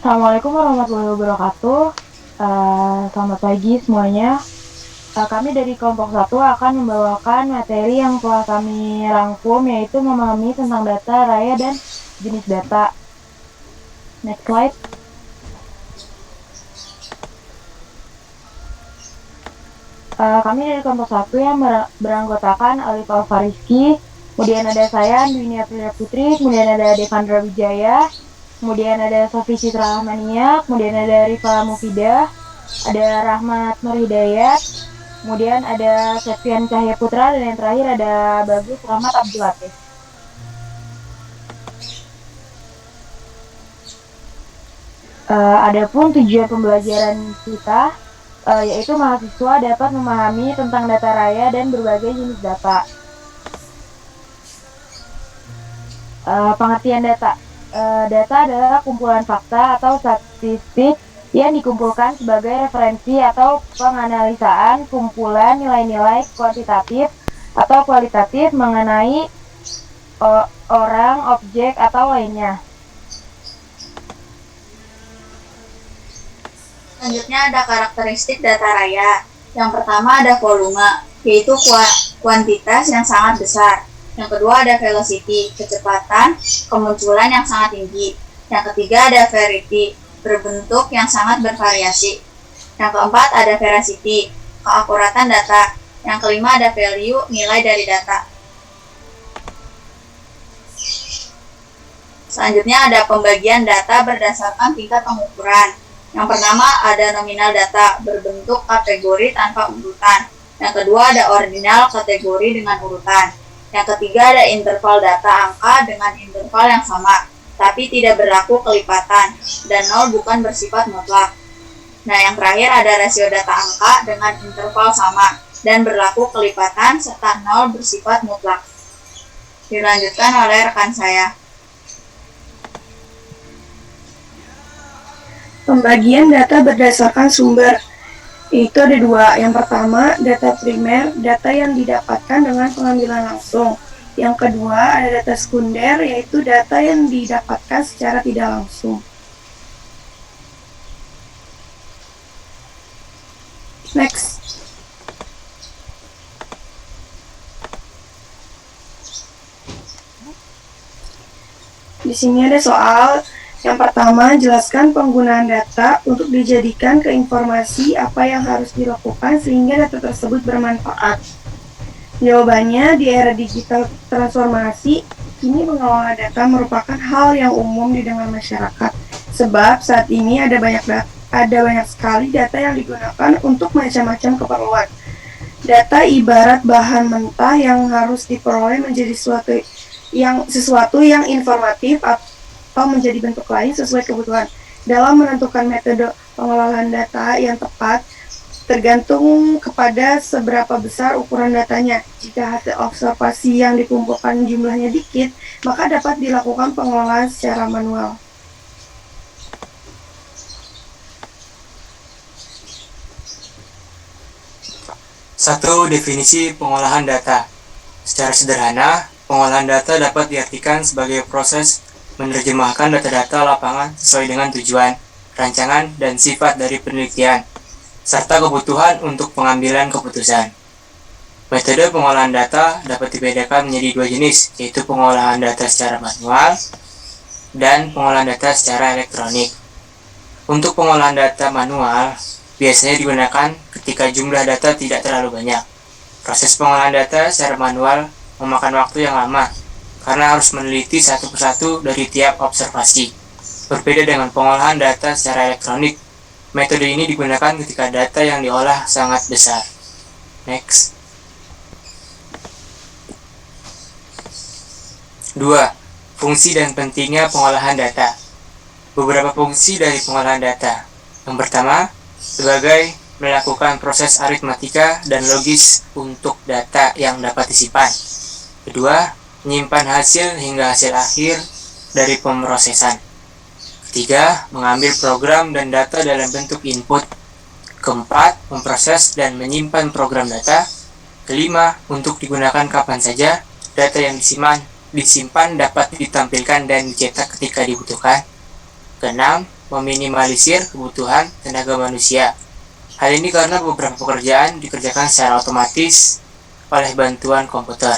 Assalamualaikum warahmatullahi wabarakatuh. Selamat pagi semuanya. Kami dari kelompok satu akan membawakan materi yang telah kami rangkum, yaitu memahami tentang data raya dan jenis data. Next slide. Kami dari kelompok satu yang beranggotakan Alif Alfariski, kemudian ada saya, Dunia Pria Putri, kemudian ada Devandra Wijaya, kemudian ada Sofi Citra Rahmania, kemudian ada Rifa Mufidah, ada Rahmat Nur Hidayat, kemudian ada Septian Cahya Putra, dan yang terakhir ada Bagus Rahmat Abdul Latif. Adapun tujuan pembelajaran kita yaitu mahasiswa dapat memahami tentang data raya dan berbagai jenis data. Pengertian data. Data adalah kumpulan fakta atau statistik yang dikumpulkan sebagai referensi atau penganalisaan kumpulan nilai-nilai kuantitatif atau kualitatif mengenai orang, objek, atau lainnya. Selanjutnya ada karakteristik data raya. Yang pertama ada volume, yaitu kuantitas yang sangat besar. Yang kedua ada velocity, kecepatan kemunculan yang sangat tinggi. Yang ketiga ada variety, berbentuk yang sangat bervariasi. Yang keempat ada veracity, keakuratan data. Yang kelima ada value, nilai dari data. Selanjutnya ada pembagian data berdasarkan tingkat pengukuran. Yang pertama ada nominal data, berbentuk kategori tanpa urutan. Yang kedua ada ordinal, kategori dengan urutan. Yang ketiga ada interval data angka dengan interval yang sama, tapi tidak berlaku kelipatan, dan nol bukan bersifat mutlak. Nah, yang terakhir ada rasio data angka dengan interval sama, dan berlaku kelipatan, serta nol bersifat mutlak. Dilanjutkan oleh rekan saya. Pembagian data berdasarkan sumber, itu ada dua. Yang pertama, data primer, data yang didapatkan dengan pengambilan langsung. Yang kedua, ada data sekunder, yaitu data yang didapatkan secara tidak langsung. Next. Di sini ada soal. Yang pertama, jelaskan penggunaan data untuk dijadikan ke informasi apa yang harus dilakukan sehingga data tersebut bermanfaat. Jawabannya, di era digital transformasi, kini mengelola data merupakan hal yang umum didengar masyarakat. Sebab saat ini ada banyak sekali data yang digunakan untuk macam-macam keperluan. Data ibarat bahan mentah yang harus diperoleh menjadi sesuatu yang informatif atau menjadi bentuk lain sesuai kebutuhan. Dalam menentukan metode pengelolaan data yang tepat, tergantung kepada seberapa besar ukuran datanya. Jika hasil observasi yang dikumpulkan jumlahnya dikit, maka dapat dilakukan pengelolaan secara manual. Satu, definisi pengolahan data. Secara sederhana, pengolahan data dapat diartikan sebagai proses menerjemahkan data-data lapangan sesuai dengan tujuan, rancangan, dan sifat dari penelitian, serta kebutuhan untuk pengambilan keputusan. Metode pengolahan data dapat dibedakan menjadi dua jenis, yaitu pengolahan data secara manual dan pengolahan data secara elektronik. Untuk pengolahan data manual, biasanya digunakan ketika jumlah data tidak terlalu banyak. Proses pengolahan data secara manual memakan waktu yang lama, karena harus meneliti satu persatu dari tiap observasi. Berbeda dengan pengolahan data secara elektronik, metode ini digunakan ketika data yang diolah sangat besar. Next. 2. Fungsi dan pentingnya pengolahan data. Beberapa fungsi dari pengolahan data. Yang pertama, sebagai melakukan proses aritmatika dan logis untuk data yang dapat disimpan. Kedua, menyimpan hasil hingga hasil akhir dari pemrosesan. Ketiga, mengambil program dan data dalam bentuk input. Keempat, memproses dan menyimpan program data. Kelima, untuk digunakan kapan saja, data yang disimpan dapat ditampilkan dan dicetak ketika dibutuhkan. Keenam, meminimalisir kebutuhan tenaga manusia. Hal ini karena beberapa pekerjaan dikerjakan secara otomatis oleh bantuan komputer.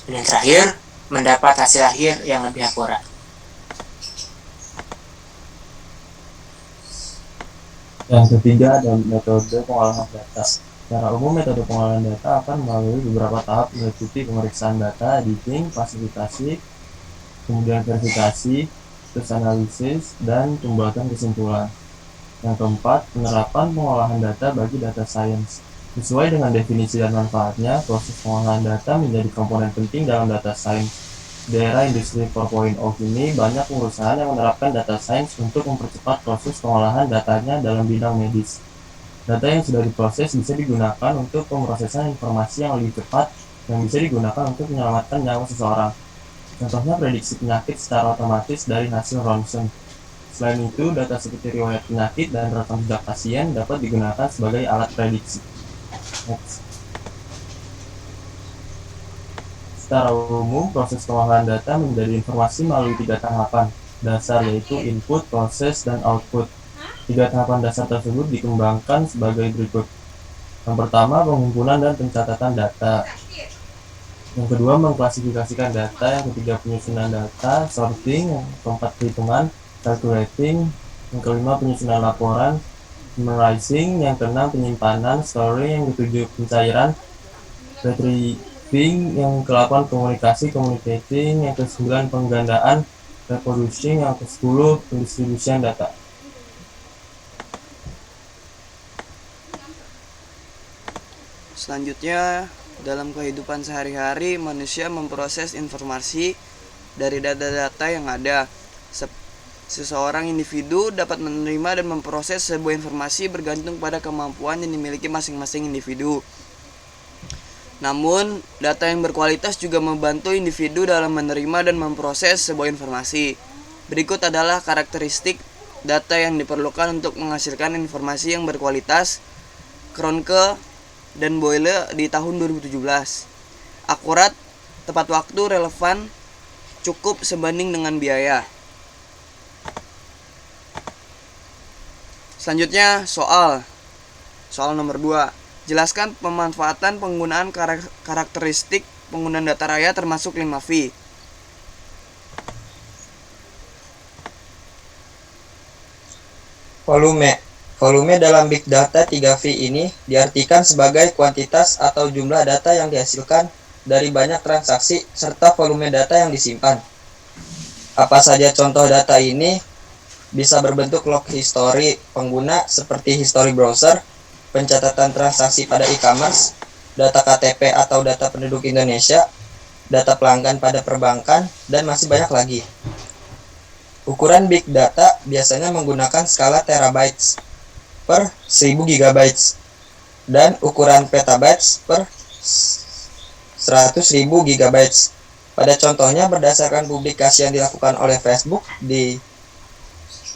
Dan yang terakhir, mendapat hasil akhir yang lebih akurat. Yang ketiga adalah metode pengolahan data. Secara umum, metode pengolahan data akan melalui beberapa tahap meliputi pemeriksaan data, editing, klasifikasi, kemudian verifikasi, terus analisis, dan pembuatan kesimpulan. Yang keempat, penerapan pengolahan data bagi data science. Sesuai dengan definisi dan manfaatnya, proses pengolahan data menjadi komponen penting dalam data science. Di era industri 4.0 ini, banyak perusahaan yang menerapkan data science untuk mempercepat proses pengolahan datanya dalam bidang medis. Data yang sudah diproses bisa digunakan untuk pemrosesan informasi yang lebih cepat yang bisa digunakan untuk menyelamatkan nyawa seseorang. Contohnya prediksi penyakit secara otomatis dari hasil ronsen. Selain itu, data seperti riwayat penyakit dan rekam jejak pasien dapat digunakan sebagai alat prediksi. Next. Secara umum, proses pengolahan data menjadi informasi melalui 3 tahapan dasar, yaitu input, proses, dan output. 3 tahapan dasar tersebut dikembangkan sebagai berikut. Yang pertama, pengumpulan dan pencatatan data. Yang kedua, mengklasifikasikan data. Yang ketiga, penyusunan data, sorting. Yang keempat, perhitungan, calculating. Yang kelima, penyusunan laporan, summarizing. Yang keenam, penyimpanan, storing. Yang ketujuh, pencairan, retrieving. Yang ke-8, komunikasi, communicating. Yang ke-9, penggandaan, reproducing. Yang ke-10, pendistribusian data. Selanjutnya, dalam kehidupan sehari-hari, manusia memproses informasi dari data-data yang ada. Seseorang individu dapat menerima dan memproses sebuah informasi bergantung pada kemampuan yang dimiliki masing-masing individu. Namun, data yang berkualitas juga membantu individu dalam menerima dan memproses sebuah informasi. Berikut adalah karakteristik data yang diperlukan untuk menghasilkan informasi yang berkualitas. Kroenke dan Boyle di tahun 2017. Akurat, tepat waktu, relevan, cukup sebanding dengan biaya. Selanjutnya, soal nomor 2. Jelaskan pemanfaatan penggunaan karakteristik penggunaan data raya termasuk 5V. Volume dalam Big Data 3V ini diartikan sebagai kuantitas atau jumlah data yang dihasilkan dari banyak transaksi serta volume data yang disimpan. Apa saja contoh data ini? Bisa berbentuk log history pengguna seperti history browser, pencatatan transaksi pada e-commerce, data KTP atau data penduduk Indonesia, data pelanggan pada perbankan, dan masih banyak lagi. Ukuran Big Data biasanya menggunakan skala terabytes per 1000 gigabytes dan ukuran petabytes per 100.000 gigabytes. Pada contohnya, berdasarkan publikasi yang dilakukan oleh Facebook di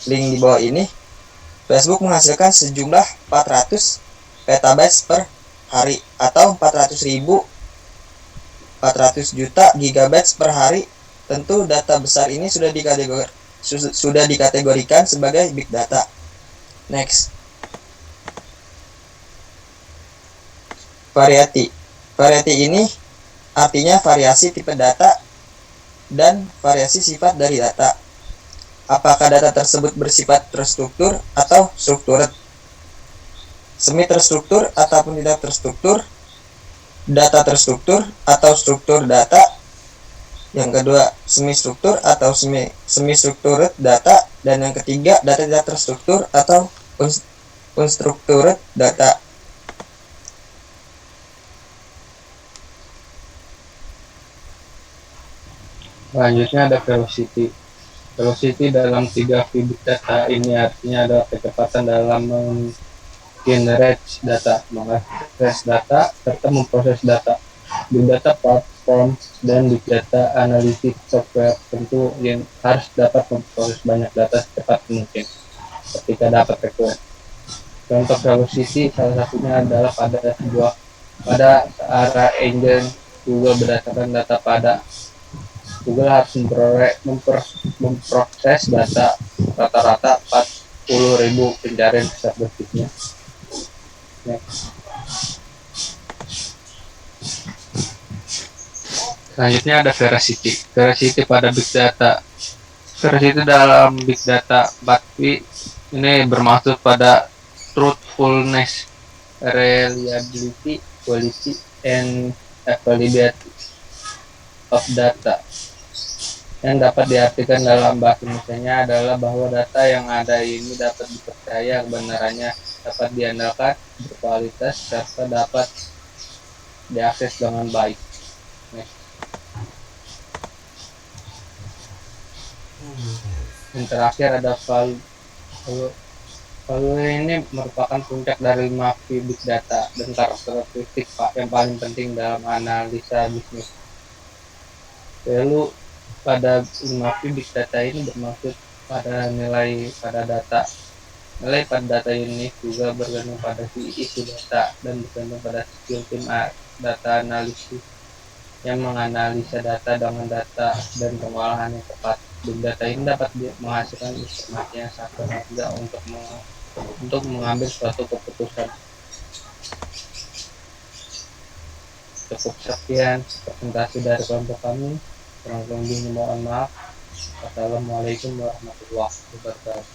link di bawah ini, Facebook menghasilkan sejumlah 400 petabytes per hari atau 400 juta gigabytes per hari. Tentu data besar ini sudah dikategorikan sebagai big data. Next. Variety. Variety ini artinya variasi tipe data dan variasi sifat dari data. Apakah data tersebut bersifat terstruktur atau struktured, semi terstruktur ataupun tidak terstruktur, data terstruktur atau struktur data. Yang kedua, semi struktur atau semi structured data, dan yang ketiga, data tidak terstruktur atau unstructured data. Selanjutnya ada velocity. Velocity dalam 3V Big Data ini artinya adalah kecepatan dalam generate data, mengakses data, serta memproses data. Big Data Platform dan Big Data Analytics Software tentu yang harus dapat memproses banyak data secepat mungkin ketika dapat request. Contoh velocity salah satunya adalah pada searah engine Google berdasarkan data pada Google harus memproses data rata-rata 10.000 pencarian setiap detiknya. Next. Selanjutnya ada veracity. Veracity pada big data. Veracity dalam big data 4V ini bermaksud pada truthfulness, reliability, quality, and availability of data. Yang dapat diartikan dalam bahasa Indonesianya adalah bahwa data yang ada ini dapat dipercaya kebenarannya, dapat diandalkan, berkualitas, serta dapat diakses dengan baik. Next. Yang terakhir ada value. Value ini merupakan puncak dari 5V big data dan karakteristik yang paling penting dalam analisa bisnis. Value pada 5V big data ini bermaksud pada nilai pada data. Nilai pada data ini juga bergantung pada isi data dan bergantung pada skill tim data analisis yang menganalisa data dengan data dan pengolahan yang tepat. Big data ini dapat menghasilkan informasi yang sangat berharga untuk mengambil suatu keputusan. Cukup sekian presentasi dari kelompok kami. Kurang lebihnya mohon maaf. Wassalamualaikum warahmatullahi wabarakatuh.